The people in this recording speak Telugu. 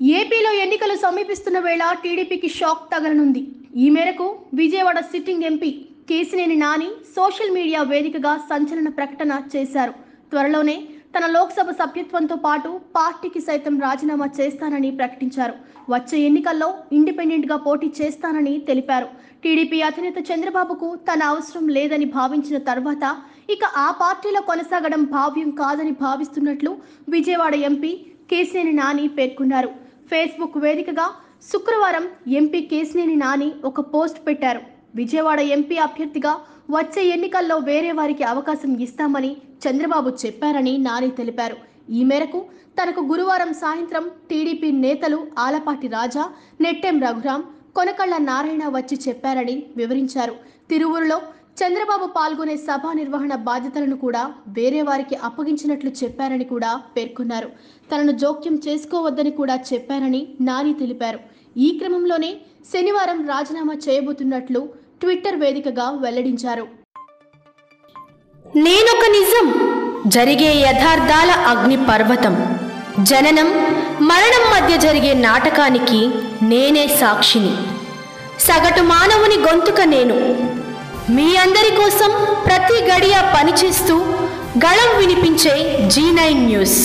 ఏపీలో ఎన్నికలు సమీపిస్తున్న వేళ టీడీపీకి షాక్ తగలనుంది. ఈ మేరకు Vijayawada sitting MP Kesineni Nani social media వేదికగా సంచలన ప్రకటన చేశారు. త్వరలోనే తన లోక్సభ సభ్యత్వంతో పాటు పార్టీకి సైతం రాజీనామా చేస్తానని ప్రకటించారు. వచ్చే ఎన్నికల్లో ఇండిపెండెంట్గా పోటీ చేస్తానని తెలిపారు. టీడీపీ అధినేత చంద్రబాబుకు తన అవసరం లేదని భావించిన తర్వాత ఇక ఆ పార్టీలో కొనసాగడం భావ్యం కాదని భావిస్తున్నట్లు విజయవాడ ఎంపీ కేశినేని నాని పేర్కొన్నారు. ఫేస్బుక్ వేదికగా శుక్రవారం ఎంపీ కేశినేని నాని ఒక పోస్ట్ పెట్టారు. విజయవాడ ఎంపీ అభ్యర్థిగా వచ్చే ఎన్నికల్లో వేరే వారికి అవకాశం ఇస్తామని చంద్రబాబు చెప్పారని నాని తెలిపారు. ఈ మేరకు తనకు గురువారం సాయంత్రం టీడీపీ నేతలు ఆలపాటి రాజా, నెట్టెం రఘురాం, కొనకళ్ళ నారాయణ వచ్చి చెప్పారని వివరించారు. తిరువురులో చంద్రబాబు పాల్గొనే సభా నిర్వహణ బాధ్యతలను కూడా వేరే వారికి అప్పగించినట్లు చెప్పారని కూడా పేర్కొన్నారు. తనను జోక్యం చేసుకోవద్దని కూడా చెప్పారని నాని తెలిపారు. ఈ క్రమంలోనే శనివారం రాజీనామా చేయబోతున్నట్లు ట్విట్టర్ వేదికగా వెల్లడించారు. నేనొక నిజం, జరిగే యథార్థాల అగ్ని పర్వతం, జననం మరణం మధ్య జరిగే నాటకానికి నేనే సాక్షిని. సగటు మానవుని గొంతుక నేను. మీ అందరి కోసం ప్రతి గడియ పనిచేస్తూ గళం వినిపించే G9 న్యూస్.